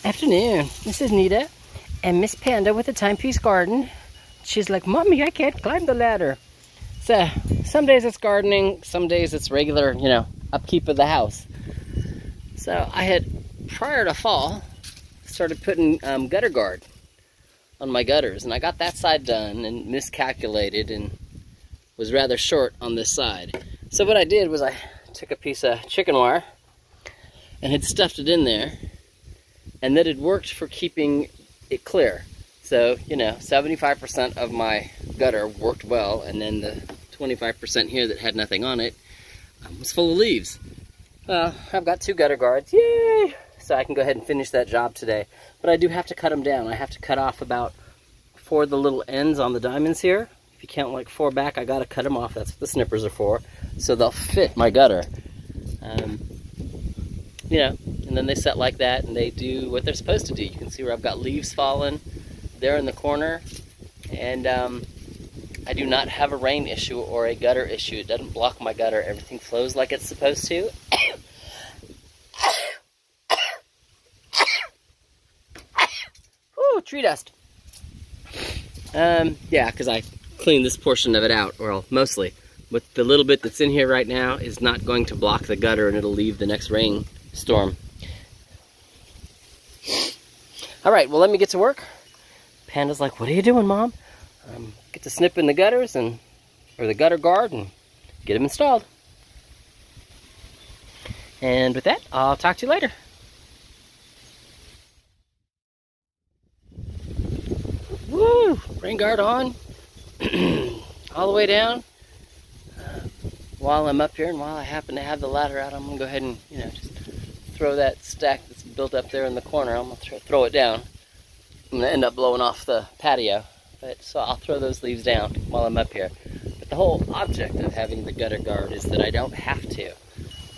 Afternoon. This is Nita and Miss Panda with the Timepiece Garden. She's like, Mommy, I can't climb the ladder. So, some days it's gardening, some days it's regular, upkeep of the house. So, I had, prior to fall, started putting gutter guard on my gutters. And I got that side done and miscalculated and was rather short on this side. So what I did was I took a piece of chicken wire and had stuffed it in there. And that had worked for keeping it clear. So, 75% of my gutter worked well, and then the 25% here that had nothing on it was full of leaves. Well, I've got 2 gutter guards, yay! So I can go ahead and finish that job today. But I do have to cut them down. I have to cut off about 4 of the little ends on the diamonds here. If you count like 4 back, I gotta cut them off. That's what the snippers are for. So they'll fit my gutter. And then they set like that and they do what they're supposed to do. You can see where I've got leaves falling there in the corner. And I do not have a rain issue or a gutter issue. It doesn't block my gutter. Everything flows like it's supposed to. Ooh, tree dust. Yeah, because I cleaned this portion of it out, or mostly. But the little bit that's in here right now is not going to block the gutter and it'll leave the next rain storm. All right, well, let me get to work. Panda's like, what are you doing, Mom? Get to snip in the gutters or the gutter guard and get them installed. And with that, I'll talk to you later. Woo! Rain guard on. All the way down. While I'm up here and while I happen to have the ladder out, I'm going to go ahead and, just throw that stack that's built up there in the corner. I'm going to throw it down. I'm going to end up blowing off the patio. So I'll throw those leaves down while I'm up here. But the whole object of having the gutter guard is that I don't have to.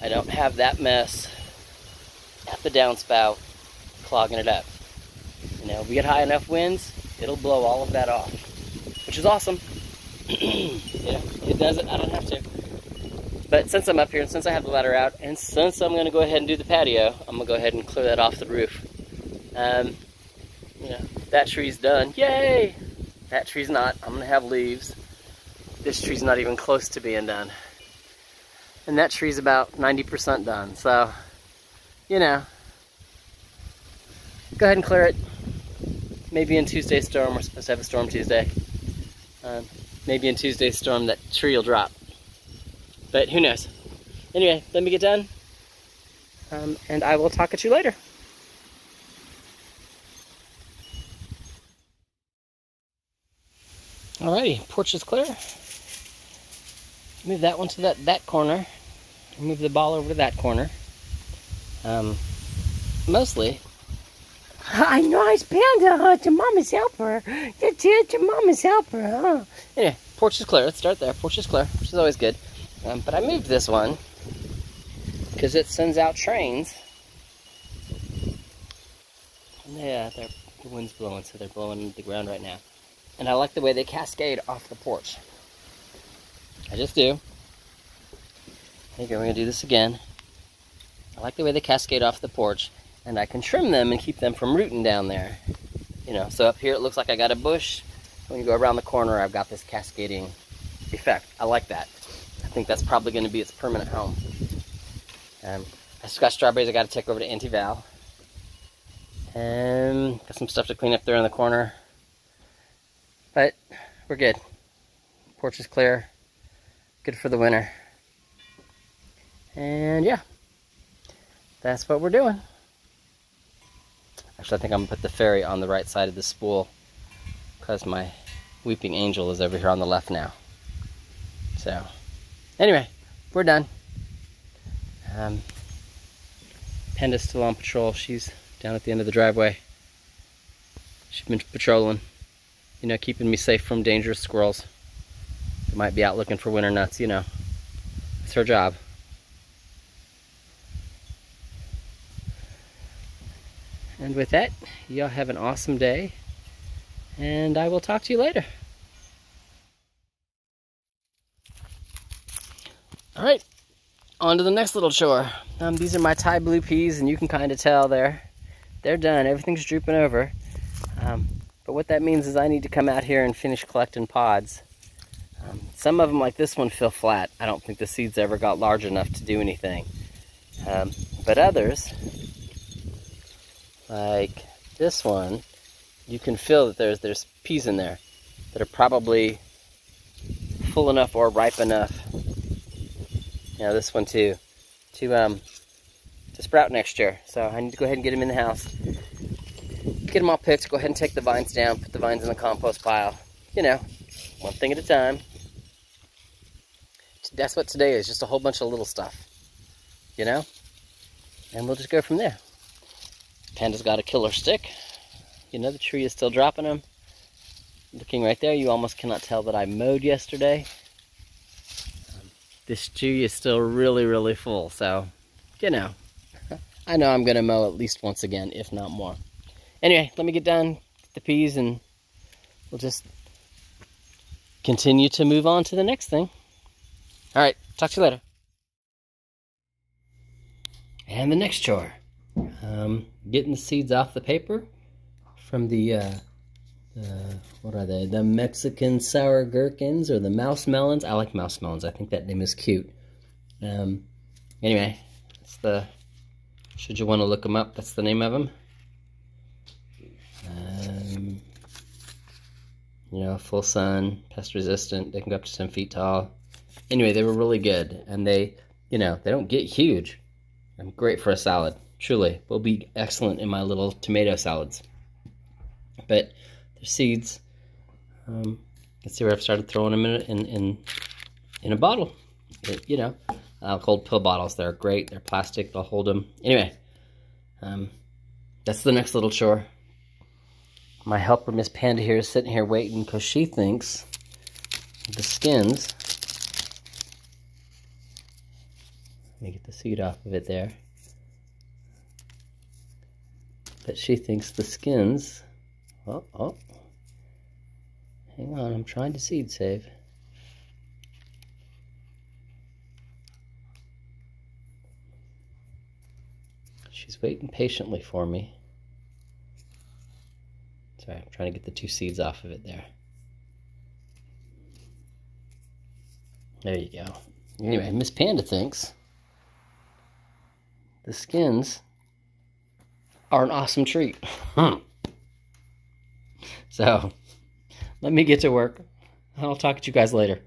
I don't have that mess at the downspout clogging it up. We get high enough winds, it'll blow all of that off, which is awesome. It does it, I don't have to. But since I'm up here and since I have the ladder out and since I'm going to go ahead and do the patio, I'm going to go ahead and clear that off the roof. That tree's done. Yay! That tree's not. I'm going to have leaves. This tree's not even close to being done. And that tree's about 90% done. So, go ahead and clear it. Maybe in Tuesday's storm. We're supposed to have a storm Tuesday. Maybe in Tuesday's storm that tree will drop. But who knows? Anyway, let me get done. And I will talk at you later. Alrighty, porch is clear. Move that one to that corner. Move the ball over to that corner. Mostly. I know it's Panda, it's your mama's helper. It's your mama's helper, huh? Anyway, porch is clear. Let's start there. Porch is clear, which is always good. But I moved this one because it sends out trains. Yeah, the wind's blowing, so they're blowing into the ground right now. And I like the way they cascade off the porch. I just do. Okay, we're going to do this again. I like the way they cascade off the porch, and I can trim them and keep them from rooting down there. So up here it looks like I got a bush. When you go around the corner, I've got this cascading effect. I like that. I think that's probably going to be its permanent home. I just got strawberries I got to take over to Auntie Val. And got some stuff to clean up there in the corner. But we're good. Porch is clear. Good for the winter. And yeah, that's what we're doing. Actually, I think I'm going to put the fairy on the right side of the spool because my weeping angel is over here on the left now. So, anyway, we're done. Panda's still on patrol. She's down at the end of the driveway. She's been patrolling, keeping me safe from dangerous squirrels. They might be out looking for winter nuts, It's her job. And with that, y'all have an awesome day, and I will talk to you later. All right, on to the next little chore. These are my Thai blue peas, and you can kind of tell they're they're done. Everything's drooping over. But what that means is I need to come out here and finish collecting pods. Some of them, like this one, feel flat. I don't think the seeds ever got large enough to do anything. But others, like this one, you can feel that there's peas in there that are probably full enough or ripe enough. This one too, to sprout next year. So I need to go ahead and get them in the house. Get them all picked, go ahead and take the vines down, put the vines in the compost pile. One thing at a time. That's what today is, just a whole bunch of little stuff. And we'll just go from there. Panda's got a killer stick. The tree is still dropping them. Looking right there, you almost cannot tell that I mowed yesterday. This tree is still really, really full, so, I know I'm going to mow at least once again, if not more. Anyway, let me get done, get the peas, and we'll just continue to move on to the next thing. All right, talk to you later. And the next chore, getting the seeds off the paper from the, what are they? The Mexican sour gherkins or the mouse melons. I like mouse melons. I think that name is cute. Anyway, it's should you want to look them up, that's the name of them. Full sun, pest resistant. They can go up to 10 feet tall. Anyway, they were really good, and they don't get huge. And great for a salad. Truly, will be excellent in my little tomato salads. But their seeds, you can see where I've started throwing them in a bottle. Cold pill bottles. They're great. They're plastic. They'll hold them. Anyway, that's the next little chore. My helper, Miss Panda, here is sitting here waiting because she thinks the skins. Let me get the seed off of it there. But she thinks the skins. Oh. Hang on, I'm trying to seed save. She's waiting patiently for me. Sorry, I'm trying to get the 2 seeds off of it there. There you go. Anyway, Miss Panda thinks the skins are an awesome treat. So, let me get to work. I'll talk to you guys later.